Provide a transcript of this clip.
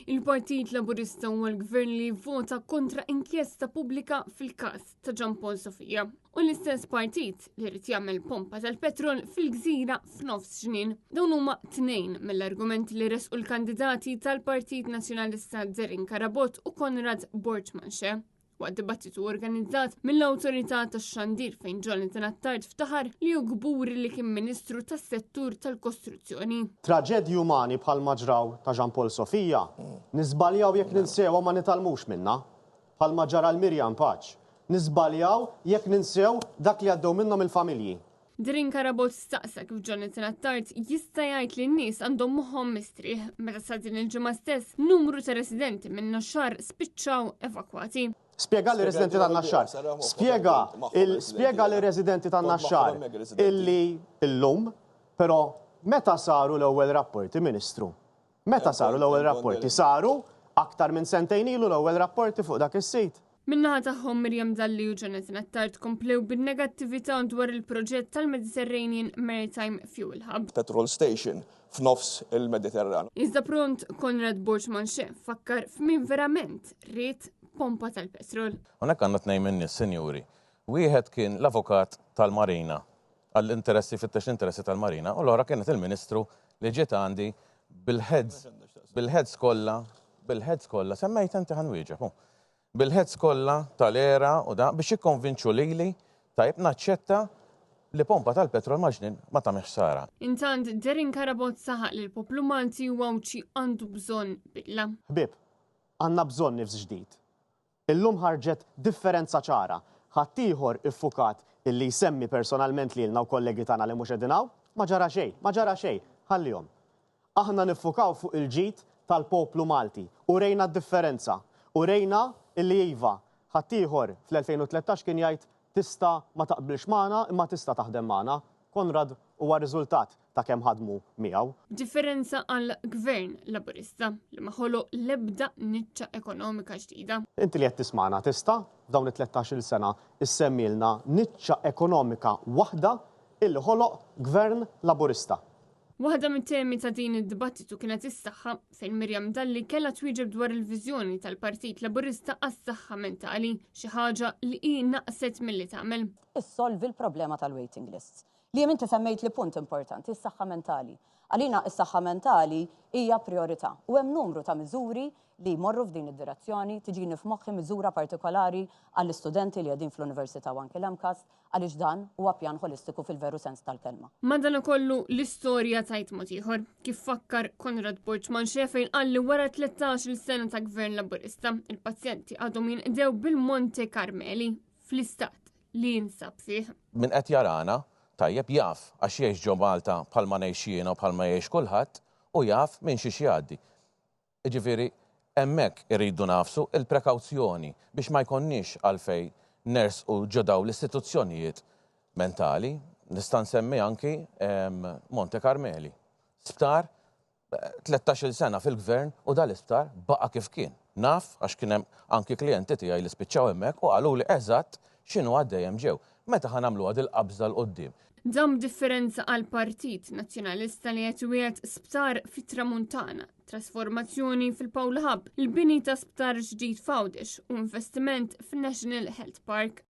Il-Partit Laburista u l-Gvern li vota kontra inkjesta pubblika fil-każ ta' John Paul Sofia. U l-istess partit li rrid jagħmel pompa tal-petrol fil-Gżira f'nofs ġnien. Dawn huma tnejn mill-argumenti li resqu l-kandidati tal-Partit Nazzjonalista Derin Karabot u Konrad Borġmanxe. Waqt dibattitu organizzat mill-Awtorità tax-Xandir fejn Jonathan Attard ftaħar li hu gburi li kien Ministru tas-Settur tal-Kostruzzjoni. Traġedji umani bħal maġraw ta' John Paul Sofia nisbaljaw jekk ninsew ma nitalmux minna. Bħal ġara l-Mirjam Paċ. Nisbaljaw jekk ninsew dak li għaddew minnhom il-familji. Derin Karabot staqsa kif Jonathan Attard jista' jgħid li n-nies għandhom moħħhom mistrieħ meta sa din il-ġimgħa stess numru ta' residenti minn Naxxar spiċċaw evakwati. Spiega li residenti tan Naxxar. Spiega li residenti tan Naxxar illi illum, però meta saru l-ewwel rapporti, Ministru? Meta saru l-ewwel rapporti? Saru aktar minn sentejn ilu l-ewwel rapporti fuq dak is-sit. Minnaħa tagħhom Mirjam Dalli u Jonathan Attard komplew bin-negattività dwar il-proġett tal-Mediterranean Maritime Fuel Hub. Petrol station f'nofs il-Mediterran. Iżda pront Konrad Borġmanxe fakkar f'min verament rrid pompa tal-petrol. Hawnhekk għandna tnejn minn nies, sinjuri. Wieħed kien l-avukat tal-Marina għall-interessi fit-interessi tal-Marina u l-ora kienet il-Ministru li ġiet għandi bil-heads kollha semmejt inti ħanwieġeb. Bil-heads kollha tal-era u da biex jikkonvinċu lili tajb naċċetta li pompa tal-petrol maġnin ma tagħmilx sara. Intant Derin Karabot saħaq li l-poplu Malti u għawċi għandu bżonn bidla. Ħbieb, għandna bżonn nifs ġdid. Illum ħarġet differenza ċara. Ħadd ieħor iffukat illi jsemmi personalment lilna u kollegi tagħna li mhux qegħdin hawn, ma ġara xejn, ħallihom. Aħna niffukaw fuq il-ġid tal-poplu Malti u rejna d-differenza. U rejna illi iva ħadd ieħor fl-2013 kien jgħid tista' ma taqbilx magħna imma tista' taħdem magħna. Konrad huwa riżultat ta' kemm ħadmu miegħu. Differenza għal Gvern Laburista li ma ħoloq l-ebda niċċa ekonomika ġdida. Inti li qed tisma'na tista' f'dawn it-13-il sena issemmilna niċċa ekonomika waħda illi ħoloq Gvern Laburista. Waħda mit-temi ta' din id-dibattitu kienet is-saħħa fejn Mirjam Dalli kellha twieġeb dwar il-viżjoni tal-Partit Laburista għas-saħħa mentali, xi ħaġa li hi naqset milli tagħmel. Issolvi l-problema tal-waiting lists. Li inti semmejt li punt importanti, is-saħħa mentali. Għalina is-saħħa mentali hija priorità u hemm numru ta' miżuri li jmorru f'din id-direzzjoni, tiġini f'moħħi miżura partikolari għall-istudenti li qegħdin fl-Università u anke l-MCAS għaliex dan huwa pjan holistiku fil-veru sens tal-kelma. Madankollu l-istorja tajt mod ieħor kif fakkar Konrad Borġmanxe fejn qal li wara 13-il sena ta' Gvern Laburista, il-pazjenti għadhom jinqdew bil-Monte Carmeli fl-istat li jinsab fih. Min qed jarana tajjeb jaf għax jgħix ġo Malta bħalma ngħix jiena u bħalma jgħix kulħadd u jaf minn xi jgħaddi. Jiġifieri hemmhekk irridu nafsu il-prekawzjoni biex ma jkollniex għalfejn nersqu ġodaw l-istituzzjonijiet mentali, nista' nsemmi anki Monte Carmeli. Sptar 13-il sena fil-gvern u dal-isptar baqa' kif kien. Naf għax kien hemm anki klijenti tiegħi li spiċċaw hemmhekk u qaluli eżatt x'inhu għaddejjem ġew. Meta ħanamlu għad il-qabża l-qoddim. Dam differenza għal Partit Nazzjonalista li qed wieħed sptar fit-Tramuntana, trasformazzjoni fil-Pawl Hub, il-bini ta' sptar ġdid f'Għawdex u investiment fin-National Health Park.